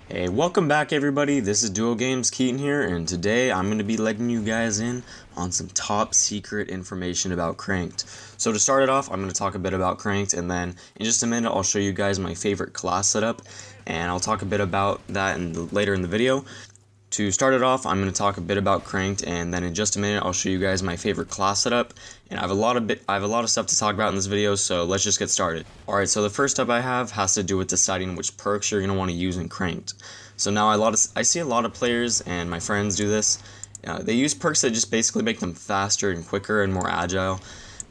Hey, welcome back everybody, this is Duo Games Keaton here, and today I'm going to be letting you guys in on some top secret information about Cranked. So to start it off, I'm going to talk a bit about Cranked, and then in just a minute I'll show you guys my favorite class setup, and I'll talk a bit about that later in the video. To start it off, I'm going to talk a bit about Cranked, and then in just a minute I'll show you guys my favorite class setup. And I have a lot of stuff to talk about in this video, so let's just get started. Alright, so the first step I have has to do with deciding which perks you're going to want to use in Cranked. So now I see a lot of players, and my friends do this. They use perks that just basically make them faster and quicker and more agile,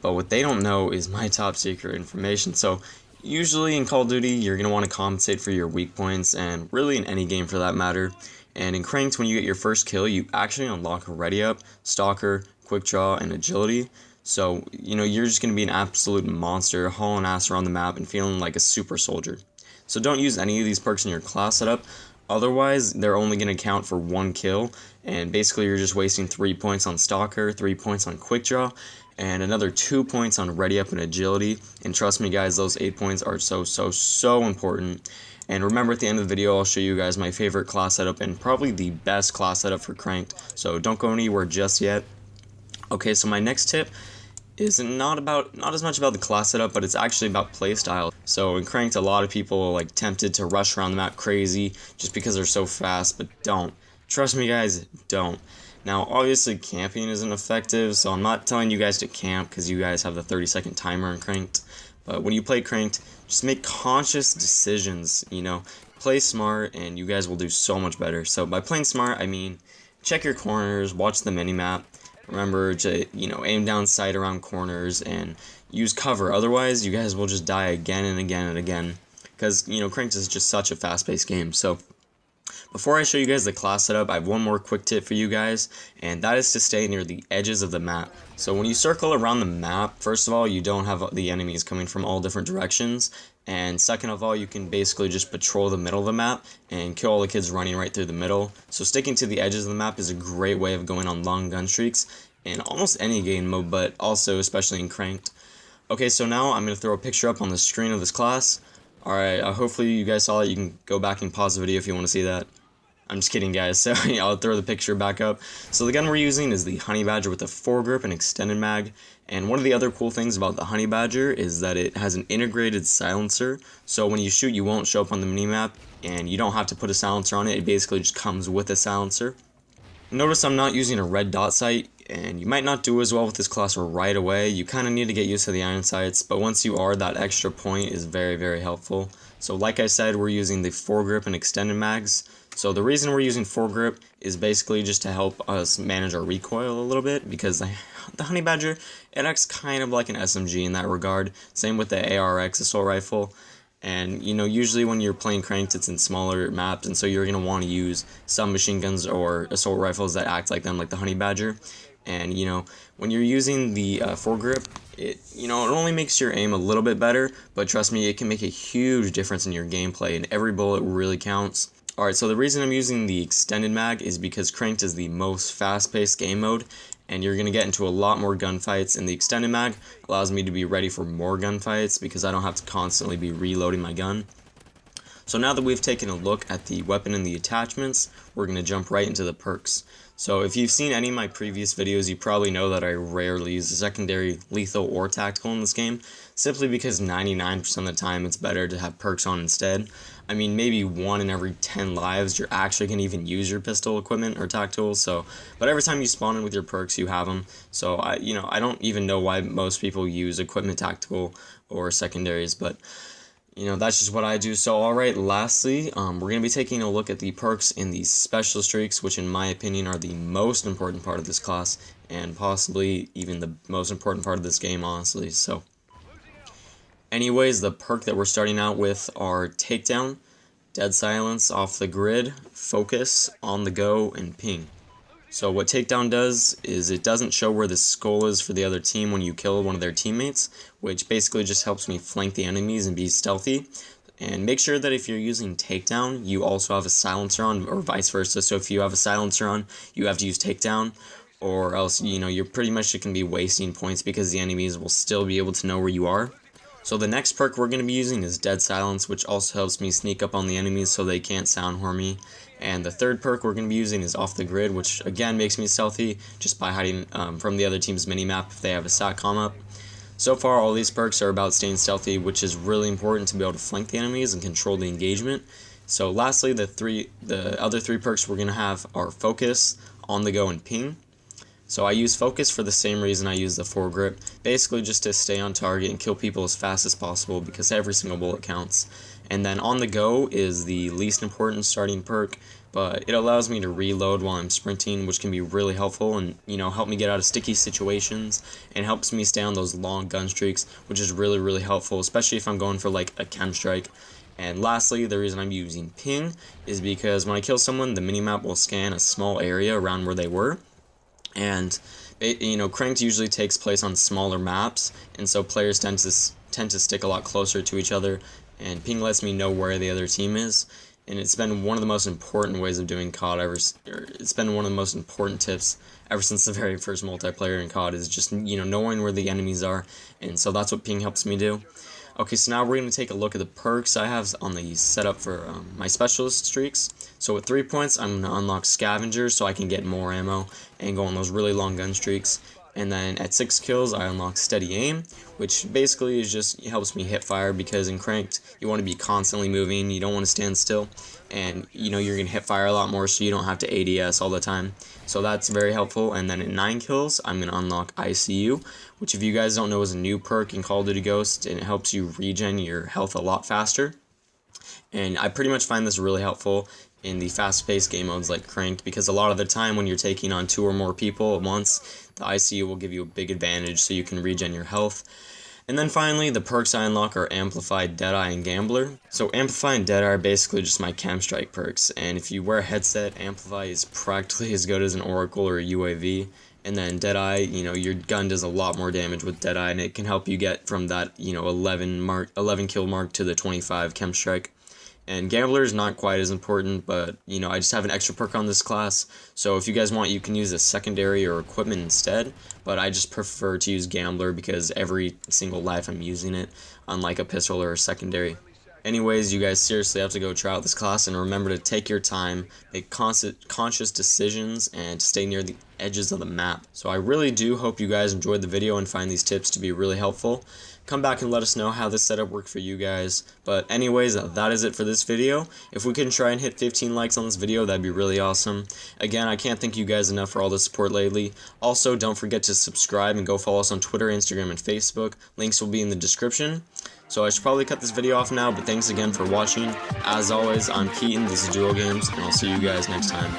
but what they don't know is my top secret information. So usually in Call of Duty, you're going to want to compensate for your weak points, and really in any game for that matter. And in Cranked, when you get your first kill, you actually unlock a Ready Up, Stalker, Quick Draw, and Agility. So, you're just going to be an absolute monster, hauling ass around the map and feeling like a super soldier. So don't use any of these perks in your class setup, otherwise they're only going to count for one kill, and basically you're just wasting 3 points on Stalker, 3 points on Quick Draw, and another 2 points on Ready Up and Agility. And trust me guys, those 8 points are so important. And remember, at the end of the video, I'll show you guys my favorite class setup and probably the best class setup for Cranked, so don't go anywhere just yet. Okay, so my next tip is not as much about the class setup, but it's actually about playstyle. So in Cranked, a lot of people are tempted to rush around the map crazy just because they're so fast, but don't. Trust me guys, don't. Now obviously camping isn't effective, so I'm not telling you guys to camp because you guys have the 30-second timer in Cranked. But when you play Cranked, just make conscious decisions, play smart, and you guys will do so much better. So by playing smart, I mean, check your corners, watch the minimap, remember to, aim down sight around corners, and use cover. Otherwise, you guys will just die again and again and again, because, Cranked is just such a fast-paced game. So before I show you guys the class setup, I have one more quick tip for you guys, and that is to stay near the edges of the map. So when you circle around the map, first of all, you don't have the enemies coming from all different directions, and second of all, you can basically just patrol the middle of the map and kill all the kids running right through the middle. So sticking to the edges of the map is a great way of going on long gun streaks in almost any game mode, but also especially in Cranked. Okay, so now I'm going to throw a picture up on the screen of this class. Alright, hopefully you guys saw it. You can go back and pause the video if you want to see that. I'm just kidding guys, so I'll throw the picture back up. So the gun we're using is the Honey Badger with a foregrip and extended mag, and one of the other cool things about the Honey Badger is that it has an integrated silencer, so when you shoot you won't show up on the minimap, and you don't have to put a silencer on it, it basically just comes with a silencer. Notice I'm not using a red dot sight, and you might not do as well with this class right away. You kind of need to get used to the iron sights, but once you are, that extra point is very helpful. So like I said, we're using the foregrip and extended mags. So the reason we're using foregrip is basically just to help us manage our recoil a little bit, because the Honey Badger, it acts kind of like an SMG in that regard. Same with the ARX assault rifle. And usually when you're playing Cranked, it's in smaller maps, and so you're going to want to use submachine guns or assault rifles that act like them, like the Honey Badger. And when you're using the foregrip, it only makes your aim a little bit better, but trust me, it can make a huge difference in your gameplay, and every bullet really counts. Alright, so the reason I'm using the extended mag is because Cranked is the most fast-paced game mode, and you're going to get into a lot more gunfights, and the extended mag allows me to be ready for more gunfights because I don't have to constantly be reloading my gun. So now that we've taken a look at the weapon and the attachments, we're going to jump right into the perks. So if you've seen any of my previous videos, you probably know that I rarely use the secondary, lethal, or tactical in this game, simply because 99% of the time it's better to have perks on instead. I mean, maybe 1 in every 10 lives you're actually going to even use your pistol equipment or tactical, but every time you spawn in with your perks, you have them. So I don't even know why most people use equipment tactical or secondaries, but that's just what I do. So alright, lastly, we're going to be taking a look at the perks in the special streaks, which in my opinion are the most important part of this class, and possibly even the most important part of this game, honestly. So anyways, the perk that we're starting out with are Takedown, Dead Silence, Off the Grid, Focus, On the Go, and Ping. So what Takedown does is it doesn't show where the skull is for the other team when you kill one of their teammates, which basically just helps me flank the enemies and be stealthy. And make sure that if you're using Takedown, you also have a silencer on, or vice versa. So if you have a silencer on, you have to use Takedown, or else, you're pretty much going to be wasting points because the enemies will still be able to know where you are. So the next perk we're going to be using is Dead Silence, which also helps me sneak up on the enemies so they can't sound harm me. And the third perk we're going to be using is Off the Grid, which again makes me stealthy just by hiding from the other team's minimap if they have a SATCOM up. So far, all these perks are about staying stealthy, which is really important to be able to flank the enemies and control the engagement. So lastly, the other three perks we're going to have are Focus, On the Go, and Ping. So I use Focus for the same reason I use the Foregrip, basically just to stay on target and kill people as fast as possible because every single bullet counts. And then On the Go is the least important starting perk, but it allows me to reload while I'm sprinting, which can be really helpful and, help me get out of sticky situations, and helps me stay on those long gun streaks, which is really, really helpful, especially if I'm going for like a chem strike. And lastly, the reason I'm using Ping is because when I kill someone, the minimap will scan a small area around where they were. And Cranked usually takes place on smaller maps, and so players tend to stick a lot closer to each other, and Ping lets me know where the other team is. And it's been one of the most important ways of doing COD it's been one of the most important tips ever since the very first multiplayer in COD, is just knowing where the enemies are, and so that's what Ping helps me do. Okay, so now we're going to take a look at the perks I have on the setup for my specialist streaks. So with 3 points, I'm going to unlock Scavenger so I can get more ammo and go on those really long gun streaks. And then at 6 kills, I unlock Steady Aim, which basically helps me hip fire, because in Cranked, you want to be constantly moving, you don't want to stand still, and you're going to hip fire a lot more so you don't have to ADS all the time. So that's very helpful. And then at 9 kills, I'm going to unlock ICU, which if you guys don't know is a new perk in Call of Duty Ghost, and it helps you regen your health a lot faster. And I pretty much find this really helpful in the fast-paced game modes like Cranked, because a lot of the time when you're taking on 2 or more people at once, the ICU will give you a big advantage so you can regen your health. And then finally, the perks I unlock are Amplify, Deadeye, and Gambler. So Amplify and Deadeye are basically just my chem strike perks, and if you wear a headset, Amplify is practically as good as an Oracle or a UAV. And then Deadeye, your gun does a lot more damage with Deadeye, and it can help you get from that 11 kill mark to the 25 chem strike. And Gambler is not quite as important, but, I just have an extra perk on this class, so if you guys want, you can use a secondary or equipment instead, but I just prefer to use Gambler because every single life I'm using it, unlike a pistol or a secondary. Anyways, you guys seriously have to go try out this class, and remember to take your time, make conscious decisions, and stay near the edges of the map. So I really do hope you guys enjoyed the video and find these tips to be really helpful. Come back and let us know how this setup worked for you guys. But anyways, that is it for this video. If we can try and hit 15 likes on this video, that'd be really awesome. Again, I can't thank you guys enough for all the support lately. Also, don't forget to subscribe and go follow us on Twitter, Instagram, and Facebook. Links will be in the description. So I should probably cut this video off now, but thanks again for watching. As always, I'm Keaton, this is Duo Games, and I'll see you guys next time.